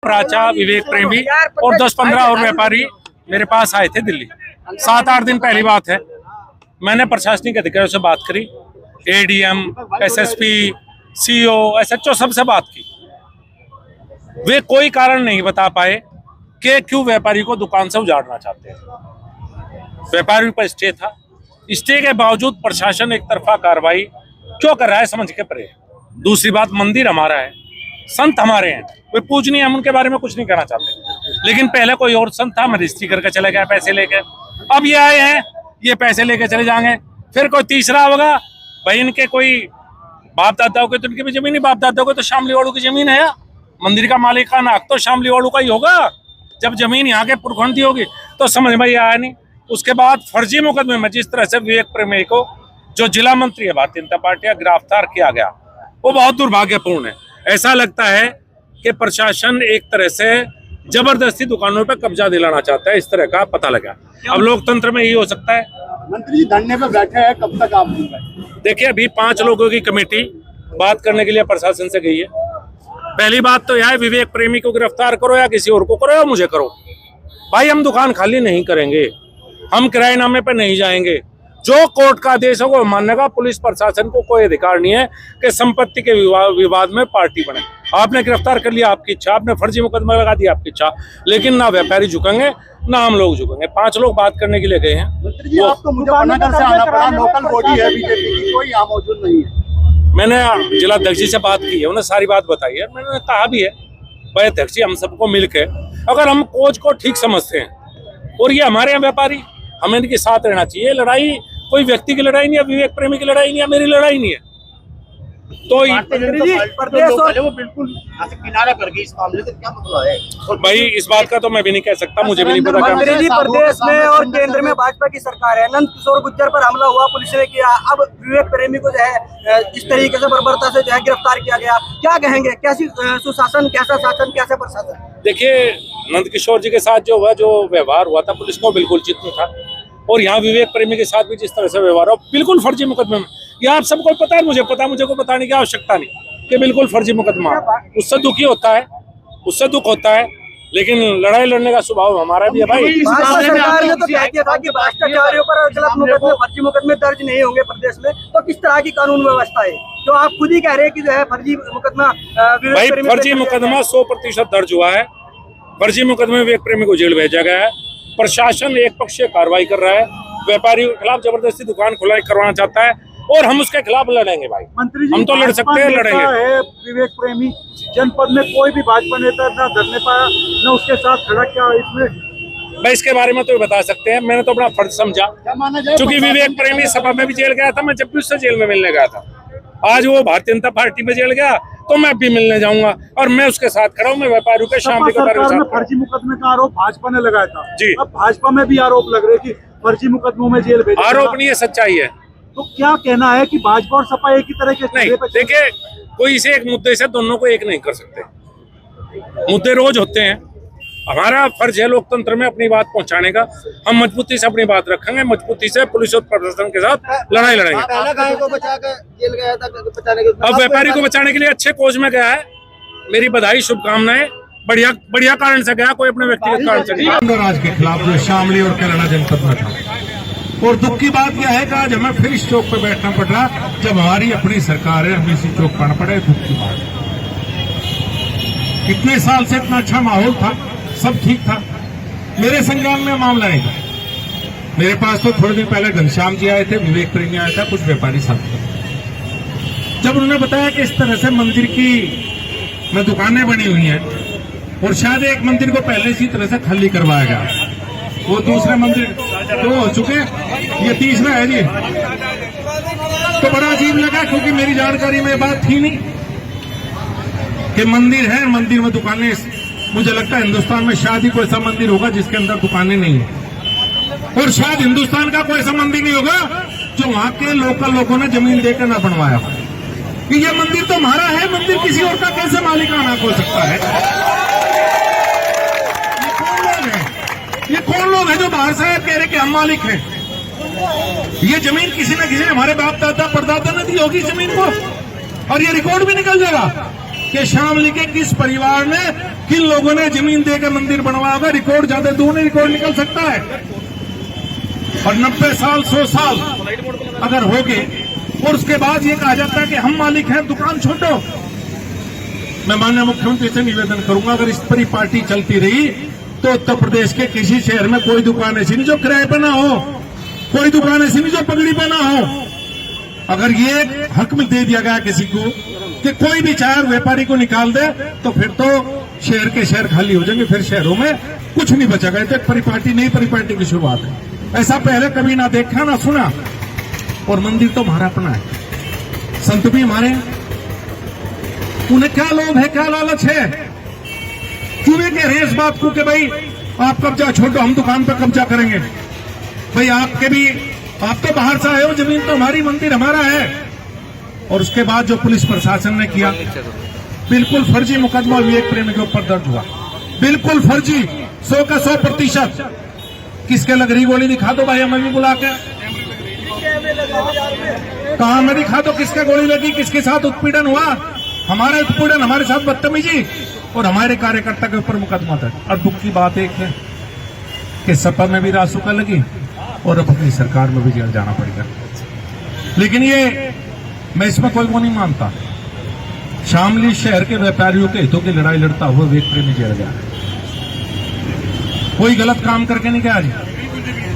राजा विवेक प्रेमी और 10-15 और व्यापारी मेरे पास आए थे दिल्ली। 7-8 दिन पहली बात है। मैंने प्रशासनिक अधिकारियों से बात करी, एडीएम, एसएसपी, सीओ, एसएचओ सबसे बात की। वे कोई कारण नहीं बता पाए कि क्यों व्यापारी को दुकान से उजाड़ना चाहते हैं। व्यापारी पर स्टे था, स्टे के बावजूद प्रशासन एक तरफा कार्रवाई क्यों कर रहा है समझ के परे। दूसरी बात, मंदिर हमारा है, संत हमारे हैं, वे पूजनीय, हम उनके बारे में कुछ नहीं कहना चाहते। लेकिन पहले कोई और संत था, रजिस्ट्री करके चले गया पैसे लेके। अब ये आए हैं, ये पैसे लेके चले जाएंगे। फिर कोई तीसरा होगा, भाई इनके कोई बाप दादाओं के तो इनकी भी जमीन ही, बाप दादाओं के तो शामली वालों की जमीन है। मंदिर का मालिकाना हक तो शामली वालों का ही होगा। जब जमीन यहाँ के पुरखंडी होगी तो समझ में आया नहीं। उसके बाद फर्जी मुकदमे में जिस तरह से विवेक प्रेमी को, जो जिला मंत्री है भारतीय जनता पार्टी, गिरफ्तार किया गया, वो बहुत दुर्भाग्यपूर्ण है। ऐसा लगता है कि प्रशासन एक तरह से जबरदस्ती दुकानों पर कब्जा दिलाना चाहता है, इस तरह का पता लगा। अब लोकतंत्र में यही हो सकता है। मंत्री जी धरने पे बैठे हैं, कब तक आप? देखिए, अभी 5 लोगों की कमेटी बात करने के लिए प्रशासन से गई है। पहली बात तो यह है, विवेक प्रेमी को गिरफ्तार करो या किसी और को करो या मुझे करो। भाई हम दुकान खाली नहीं करेंगे, हम किराएनामे पे नहीं जाएंगे। जो कोर्ट का आदेश है वो मानने का पुलिस प्रशासन को कोई अधिकार नहीं है कि संपत्ति के विवाद में पार्टी बने। आपने गिरफ्तार कर लिया, आपकी इच्छा, आपने फर्जी मुकदमा लगा दिया, आपकी इच्छा, लेकिन ना व्यापारी झुकेंगे ना हम लोग झुकेंगे। 5 लोग बात करने के लिए गए हैं। मंत्री जी, आपको मुजफ्फरनगर से आना पड़ा, लोकल बॉडी है बीजेपी की, कोई यहाँ मौजूद नहीं है। मैंने जिला अध्यक्ष जी से बात की है, उन्हें सारी बात बताई है। मैंने कहा भी है, भाई अध्यक्ष जी, हम सबको मिलकर अगर हम कोच को ठीक समझते हैं और ये हमारे यहाँ व्यापारी, हमें इनके साथ रहना चाहिए। लड़ाई कोई व्यक्ति की लड़ाई नहीं है, विवेक प्रेमी की लड़ाई नहीं है, मेरी लड़ाई नहीं है। तो वो बिल्कुल किनारा कर गई इस मामले से, क्या मतलब है? भाई इस बात का तो मैं भी नहीं कह सकता, मुझे भी नहीं पता। मंत्री जी, प्रदेश में और केंद्र में भाजपा की सरकार है। नंद किशोर गुर्जर पर हमला हुआ, पुलिस ने किया, अब विवेक प्रेमी को जो है इस तरीके से बर्बरता से जो है गिरफ्तार किया गया। क्या कहेंगे, कैसी सुशासन, कैसा शासन, कैसा प्रशासन? देखिए, नंद किशोर जी के साथ जो हुआ, जो व्यवहार हुआ था, पुलिस को बिल्कुल चित नहीं था। और यहाँ विवेक प्रेमी के साथ भी जिस तरह से व्यवहार हो, बिल्कुल फर्जी मुकदमे में। यह आप सबको पता है, मुझे पता, मुझे को बताने की आवश्यकता नहीं कि बिल्कुल फर्जी मुकदमा। उससे दुखी होता है, उससे दुख होता है, लेकिन लड़ाई लड़ने का स्वभाव हमारा भी है। भाई भाजपा सरकार ने तो कह दिया था कि भ्रष्टाचारियों पर गलत मुकदमे, फर्जी मुकदमे दर्ज नहीं होंगे प्रदेश में। तो किस तरह की कानून व्यवस्था है जो आप खुद ही कह रहे हैं कि जो है फर्जी मुकदमा? भाई फर्जी मुकदमा 100% दर्ज हुआ है। फर्जी मुकदमे विवेक प्रेमी को जेल भेजा गया है। प्रशासन एक पक्षीय कार्रवाई कर रहा है, व्यापारियों के खिलाफ जबरदस्ती दुकान खुलाई करवाना चाहता है और हम उसके खिलाफ लड़ेंगे। भाई मंत्री जी, हम तो लड़ सकते हैं, लड़ेंगे। विवेक प्रेमी जनपद में कोई भी भाजपा नेता ना धरने पाया, न उसके साथ खड़ा किया। इसमें भाई इसके बारे में तो बता सकते हैं, मैंने तो अपना फर्ज समझा। क्योंकि विवेक प्रेमी सभा में भी जेल गया था, मैं जब भी उससे जेल में मिलने गया था। आज वो भारतीय जनता पार्टी में जेल गया तो मैं भी मिलने जाऊंगा और मैं उसके साथ खड़ा हूँ। मैं व्यापारियों के शामिल फर्जी मुकदमे का आरोप भाजपा ने लगाया था जी। अब भाजपा में भी आरोप लग रहे कि फर्जी मुकदमों में जेल भेजा। आरोप नहीं है, सच्चाई है। तो क्या कहना है कि भाजपा और सपा एक ही तरह के? नहीं, देखिए, कोई से एक मुद्दे से दोनों को एक नहीं कर सकते। मुद्दे रोज होते हैं। हमारा फर्ज है लोकतंत्र में अपनी बात पहुंचाने का। हम मजबूती से अपनी बात रखेंगे, मजबूती से पुलिस और प्रशासन के साथ लड़ाई लड़ेंगे। अब व्यापारी को बचाने के लिए अच्छे कोच में गया है, मेरी बधाई, शुभकामनाएं। बढ़िया कारण से गया, कोई अपने व्यक्तिगत कारण से नहीं। राज के खिलाफ जो शामली और कैलाना जनपद में था। और दुख की बात यह है कि आज हमें फिर इस चौक पर बैठना पड़ रहा, जब हमारी अपनी सरकार है, हमें इसी चौक पर पड़े। दुख की बात, कितने साल से इतना अच्छा माहौल था, सब ठीक था। मेरे संज्ञान में मामला नहीं था। मेरे पास तो थोड़े दिन पहले घनश्याम जी आए थे, विवेक प्रेमी आया था, कुछ व्यापारी साथ थे। जब उन्होंने बताया कि इस तरह से मंदिर की में दुकानें बनी हुई हैं और शायद एक मंदिर को पहले इसी तरह से खाली करवाया गया, वो दूसरे मंदिर 2 हो चुके, ये तीसरा है जी। तो बड़ा अजीब लगा, क्योंकि मेरी जानकारी में बात थी नहीं कि मंदिर है, मंदिर में दुकानें। मुझे लगता है हिंदुस्तान में शायद ही कोई ऐसा मंदिर होगा जिसके अंदर दुकानें नहीं है, और शायद हिंदुस्तान का कोई ऐसा मंदिर नहीं होगा जो वहां के लोकल लोगों ने जमीन देकर ना बनवाया हो। कि ये मंदिर तो हमारा है, मंदिर किसी और का कैसे मालिकाना हो सकता है? ये कौन लोग हैं जो बाहर से कह रहे कि हम मालिक हैं? ये जमीन किसी न किसी हमारे बाप दादा परदादा ने दी होगी जमीन को, और ये रिकॉर्ड भी निकल जाएगा कि शामली के किस परिवार ने किन लोगों ने जमीन देकर मंदिर बनवाया होगा, रिकॉर्ड ज्यादा दूर नहीं रिकॉर्ड निकल सकता है। और 90 साल 100 साल अगर हो गए और उसके बाद ये कहा जाता है कि हम मालिक हैं, दुकान छोड़ो। मैं माननीय मुख्यमंत्री से निवेदन करूंगा, अगर इस पर ही पार्टी चलती रही तो उत्तर प्रदेश के किसी शहर में कोई दुकान ऐसी नहीं जो किराए पर ना हो, कोई दुकान ऐसी नहीं जो पगड़ी पर ना हो। अगर ये हक में दे दिया गया किसी को कि कोई भी चाहे व्यापारी को निकाल दे, तो फिर तो शहर के शहर खाली हो जाएंगे, फिर शहरों में कुछ नहीं बचेगा। तो परिपाटी नई परिपाटी की शुरुआत है, ऐसा पहले कभी ना देखा ना सुना। और मंदिर तो हमारा अपना है, संत भी हमारे हैं, उन्हें क्या लोभ है, क्या लालच है, क्यों ये कह रहे हैं इस बात को कि भाई आप कब्जा छोड़ो, हम दुकान पर कब्जा करेंगे। भाई आप तो बाहर से आए हो, जमीन तो हमारी, मंदिर हमारा है। और उसके बाद जो पुलिस प्रशासन ने किया, बिल्कुल फर्जी मुकदमा विवेक प्रेमी के ऊपर दर्ज हुआ, बिल्कुल फर्जी, 100 का 100%। किसके लग रही गोली दिखा दो भाई, हमें भी बुला के, कहा में दिखा दो किसके गोली लगी, किसके साथ उत्पीड़न हुआ, हमारा उत्पीड़न, हमारे साथ बदतमीजी और हमारे कार्यकर्ता के ऊपर मुकदमा दर्ज। और दुख की बात एक है कि सपा में भी रासुका लगी और अब अपनी सरकार में भी जेल जाना पड़ेगा। लेकिन ये मैं इसमें कोई वो नहीं मानता। शामली शहर के व्यापारियों के हितों की लड़ाई लड़ता हुआ विवेक प्रेमी जेल गया, कोई गलत काम करके नहीं गया।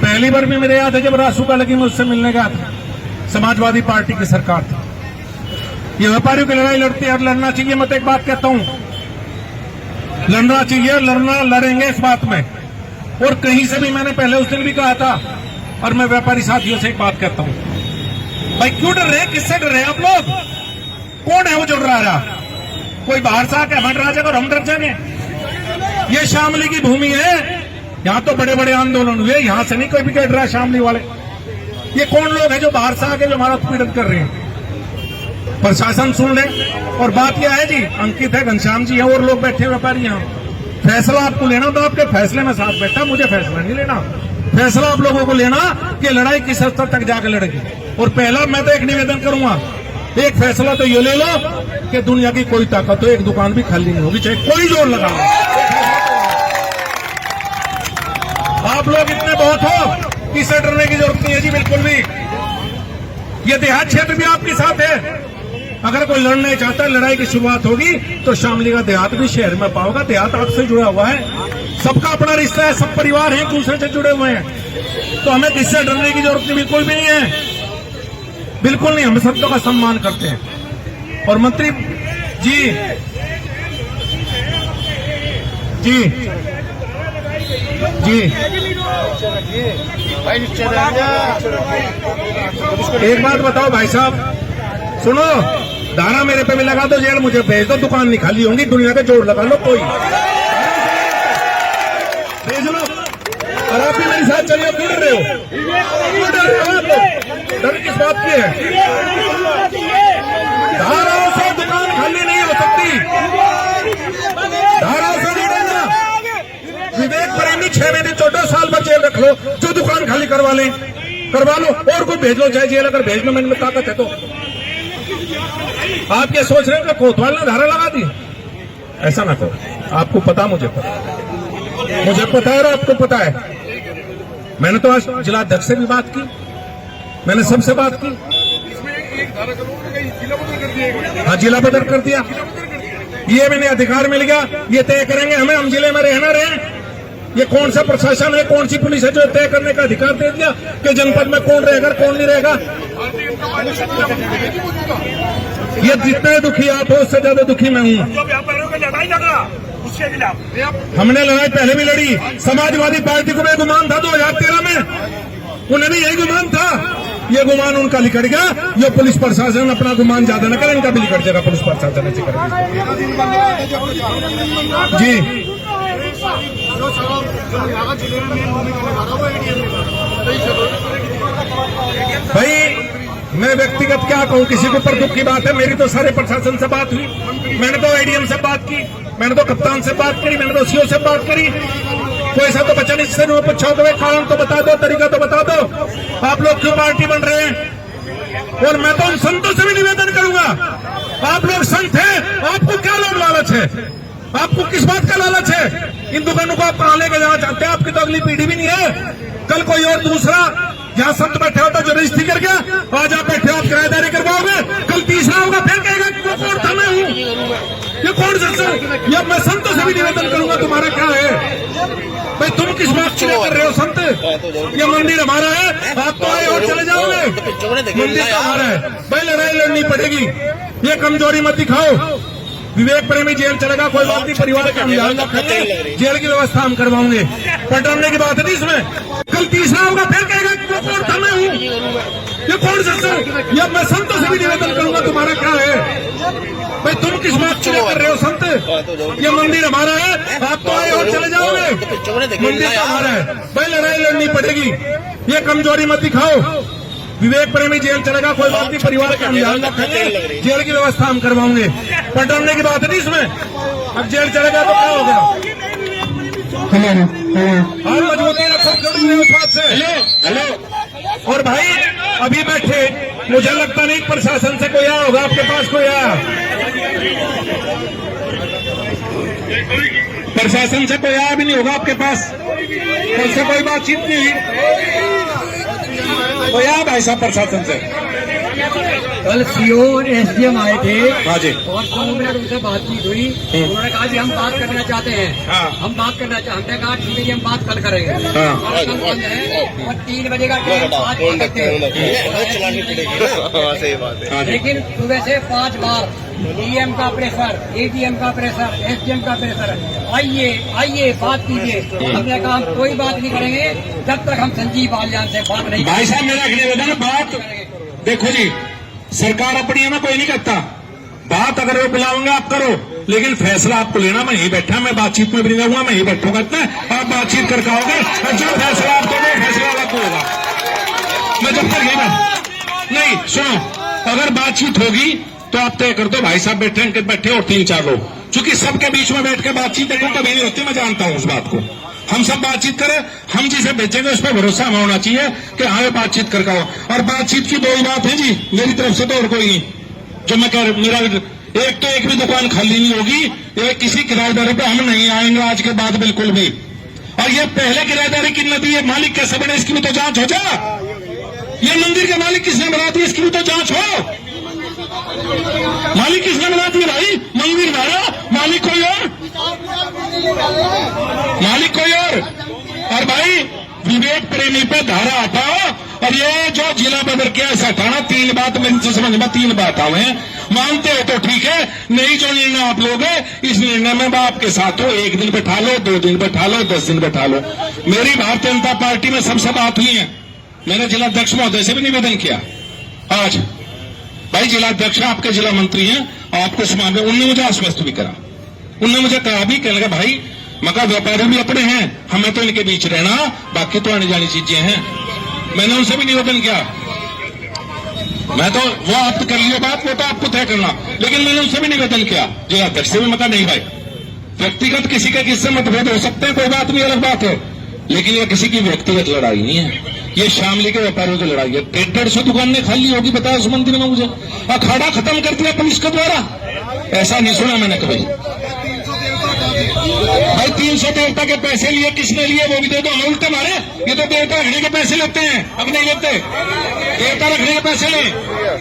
पहली बार भी मेरे याद है जब रासुका लगी, मैं उससे मिलने गया था, समाजवादी पार्टी की सरकार थी। ये व्यापारियों की लड़ाई लड़ती है और लड़ना चाहिए। मैं तो एक बात कहता हूं, लड़ना चाहिए, लड़ेंगे इस बात में। और कहीं से भी मैंने पहले उस दिन भी कहा था, और मैं व्यापारी साथियों से एक बात कहता हूं, भाई क्यों डर रहे, किससे डर रहे आप लोग? कौन है वो जो डरा रहा? कोई बाहर से आके हमारे राजा और हम डर जाएंगे? ये शामली की भूमि है, यहां तो बड़े बड़े आंदोलन हुए, यहां से नहीं कोई भी डर रहा शामली वाले। ये कौन लोग हैं जो बाहर से आके जो हमारा उत्पीड़न कर रहे हैं? प्रशासन सुन ले। और बात यह है जी, अंकित है, घनश्याम जी है, और लोग बैठे व्यापारी यहाँ। फैसला आपको लेना तो आपके फैसले में साथ बैठा, मुझे फैसला नहीं लेना। फैसला आप लोगों को लेना कि लड़ाई किस स्तर तक जाकर लड़ेगी। और पहला मैं तो एक निवेदन करूंगा, एक फैसला तो ये ले लो कि दुनिया की कोई ताकत हो, एक दुकान भी खाली नहीं होगी, चाहे कोई जोर लगा लो। आप लोग इतने बहुत हो कि इससे डरने की जरूरत नहीं है जी, बिल्कुल भी। ये देहात क्षेत्र भी आपके साथ है। अगर कोई लड़ने चाहता है, लड़ाई की शुरुआत होगी तो शामली का देहात भी शहर में पाओगा। देहात आपसे जुड़ा हुआ है, सबका अपना रिश्ता है, सब परिवार हैं, एक दूसरे से जुड़े हुए हैं। तो हमें किससे डरने की जरूरत नहीं, बिल्कुल भी नहीं है, बिल्कुल नहीं। हम सबका का सम्मान करते हैं। और मंत्री जी जी जी एक बात बताओ भाई साहब, सुनो, धारा मेरे पे भी लगा दो, जेल मुझे भेज दो, दुकान नहीं खाली होंगी, दुनिया के जोड़ लगा लो, कोई भेज लो। और आप भी मेरे साथ चलिए, क्यों डर रहे हो? क्यों डर रहे हो आप लोग? डर किस बात की है? धाराओं से दुकान खाली नहीं हो सकती, धाराओं से नहीं डरना। विवेक प्रेमी 6 महीने 14 साल पर जेल रख लो, जो दुकान खाली करवा लो, और कोई भेज लो चाहे जेल, अगर भेजने में ताकत है तो। आप क्या सोच रहे हो कि कोतवाल ने धारा लगा दी? ऐसा ना करो, आपको पता, मुझे पता है और आपको पता है। मैंने तो आज जिला अध्यक्ष से भी बात की, मैंने सबसे बात की। हाँ, जिला बदल कर दिया, ये मैंने अधिकार मिल गया, ये तय करेंगे हमें, हम जिले में रहना रहे। ये कौन सा प्रशासन है, कौन सी पुलिस है जो तय करने का अधिकार दे दिया कि जनपद में कौन रहेगा कौन नहीं रहेगा? ये जितने दुखी आप हो, उससे ज्यादा दुखी मैं हूँ। जो व्यापारियों की लड़ाई लड़ रहा उसके खिलाफ हमने लड़ाई पहले भी लड़ी। समाजवादी पार्टी को भी गुमान था 2013 में, उन्हें भी यही गुमान था। ये गुमान उनका लिखट गया, जो पुलिस प्रशासन अपना गुमान ज्यादा न करे, इनका भी लिखट जाएगा पुलिस प्रशासन ऐसे जी। भाई मैं व्यक्तिगत क्या कहूँ, किसी के ऊपर दुख की बात है। मेरी तो सारे प्रशासन से बात हुई, मैंने तो एडीएम से बात की, मैंने तो कप्तान से बात करी, मैंने तो सीओ से बात करी। कोई ऐसा तो बचा नहीं जिससे पूछा हो, कारण तो बता दो, तरीका तो बता दो, आप लोग क्यों पार्टी बन रहे हैं। और मैं तो उन संतों से भी निवेदन करूंगा, आप लोग संत हैं, आपको क्या लोग लालच है? आपको किस बात का लालच है? इन दुकानों को आप कहाँ लेके जाना चाहते हैं? आपकी तो अगली पीढ़ी भी नहीं है। कल कोई और दूसरा जहाँ संत बैठे होता जो रजिस्ट्री कर गया, आज आप बैठे हो, आप किराएदारी करवाओगे, कल तीसरा होगा, फिर कहेगा कि वो कौन था, मैं हूँ। ये कौन सा? या मैं संतों से भी निवेदन करूंगा, तुम्हारा क्या है भाई? तुम किस बात के लिए कर रहे हो संत? ये मंदिर हमारा है, आप तो आए और चले जाओगे। मंदिर तो हमारा है भाई, लड़ाई लड़नी पड़ेगी। ये कमजोरी मत दिखाओ। विवेक प्रेमी जेल चलेगा, कोई बात नहीं, परिवार का हम ध्यान रखेंगे, जेल की व्यवस्था हम करवाओंगे। पटरने की बात है नहीं इसमें। कल तीसरा होगा, फिर कहेगा कि वो कौन था, मैं हूँ। ये कौन सा? या मैं संतों से भी निवेदन करूंगा, तुम्हारा क्या है भाई? तुम किस बात के लिए कर रहे हो संत? ये मंदिर हमारा है, आप तो आए और चले जाओगे। मंदिर तो हमारा है भाई, लड़ाई लड़नी पड़ेगी। ये कमजोरी मत दिखाओ। विवेक प्रेमी जेल चलेगा, कोई बात नहीं, परिवार का हम ध्यान रखेंगे, जेल की व्यवस्था हम करवाओंगे। पटरने की बात है नहीं इसमें। अब जेल चलेगा तो क्या होगा? और मजबूती रखो, जुड़े हुए उस बात से। हेलो। और भाई अभी बैठे, मुझे लगता नहीं प्रशासन से कोई आया होगा, आपके पास कोई आया? प्रशासन से कोई आया भी नहीं होगा आपके पास? कल से कोई बातचीत नहीं हुई? तो यार भाई साहब प्रशासन से कल सीओ और एसडीएम आए थे। हाँ जी। और 2 मिनट उनसे बातचीत हुई। उन्होंने कहा कि हम बात करना चाहते हैं। हाँ। हम बात करना चाहते हैं। कहा ठीक है, हम बात कल करेंगे। हाँ। और कल बंद है और 3 बजे का टाइम 5 बजे तक है। लेकिन सुबह से 5 बार डीएम का प्रेशर, एडीएम का प्रेशर, एसडीएम का प्रेशर, आइए बात कीजिए। हमने कहा हम कोई बात नहीं करेंगे जब तक हम संजीव बालियान से बात नहीं। भाई साहब मेरा निवेदन है, बात देखो जी, सरकार अपनी है, मैं कोई नहीं करता। बात अगर वो बुलाऊंगा आप करो, लेकिन फैसला आपको लेना। मैं यही बैठा, मैं बातचीत में भी नहीं रहूंगा, मैं यही बैठूंगा। इतना आप बातचीत करके आओगे, जो फैसला आप दोगे फैसला अलग होगा। मैं जब तक नहीं सुनो, अगर बातचीत होगी तो आप तय कर दो। भाई साहब बैठे और 3-4 लोग, चूंकि सबके बीच में बैठ के बातचीत देखो कभी नहीं होती, मैं जानता हूं उस बात को। हम सब बातचीत करें, हम जिसे भेजेंगे उस पर भरोसा हमें होना चाहिए कि हाँ बातचीत करके आओ। और बातचीत की 2 ही बात है जी, मेरी तरफ से तो और कोई नहीं। जो मैं कह रहा, मेरा एक तो एक भी दुकान खाली नहीं होगी, एक किसी किराएदारी पे हम नहीं आएंगे आज के बाद बिल्कुल भी। और ये पहले किराएदारी की नदी है, मालिक कैसे बने इसकी भी तो जांच हो जा। ये मंदिर के मालिक किसने बना दिया, इसकी भी तो जांच हो। मालिक किसने बना दिया भाई? मंदिर हमारा, मालिक कोई और, मालिक कोई और भाई विवेक प्रेमी पे धारा हटाओ। और ये जो जिला बदल के ऐसा हटाना, 3 बात मेरे समझ में 3 बात आए। मानते हो तो ठीक है, नहीं जो निर्णय आप लोग इस निर्णय में मैं आपके साथ हूं। 1 दिन बैठा लो, 2 दिन बैठा लो, 10 दिन बैठा लो। मेरी भारतीय जनता पार्टी में सबसे बात हुई है। मैंने जिलाध्यक्ष महोदय से भी निवेदन किया आज। भाई जिलाध्यक्ष आपके जिला मंत्री हैं, आपको इस मामले उन्होंने मुझे आश्वस्त भी करा। उन्होंने मुझे कहा भी, कहने लगा भाई मगर व्यापारी भी अपने हैं, हमें तो इनके बीच रहना, बाकी तो आने जानी चीजें हैं। मैंने उनसे भी निवेदन किया। मैं तो वो आप कर लियो बात, वो तो आपको तय करना, लेकिन मैंने उनसे भी निवेदन किया, जिलाध्यक्ष से भी। मैं कहा नहीं भाई, व्यक्तिगत किसी के किससे मतभेद हो सकते हैं, कोई बात नहीं, अलग बात है, लेकिन ये किसी की व्यक्तिगत लड़ाई नहीं है। ये शामली के व्यापारियों की लड़ाई है। 150 दुकानें खाली होगी बताया उस मंदिर में। मुझे अखाड़ा खत्म कर दिया पुलिस के द्वारा, ऐसा नहीं सुना मैंने कभी। भाई 300 देवता के पैसे लिए, किसने लिए वो भी दे दो, हमें उल्टे मारे। ये तो देवता रखने के पैसे लेते हैं, अब नहीं लेते। देवता रखने के पैसे ले,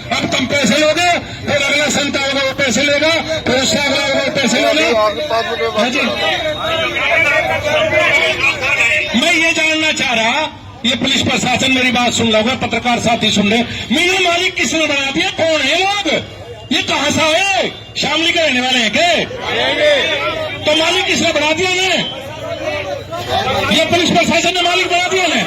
अब तुम पैसे लोगे, फिर अगला संत होगा वो पैसे लेगा, फिर उससे अगला होगा वो पैसे ले ले। मैं ये जानना चाह रहा, ये पुलिस प्रशासन मेरी बात सुन रहा होगा, पत्रकार साथी सुन रहे, मेरा मालिक किसने बना दिया, कौन है लोग, ये कहां से आए, शामली के रहने वाले हैं के? तो मालिक किसने बना दिया उन्हें? ये पुलिस प्रशासन ने मालिक बना दिया उन्हें।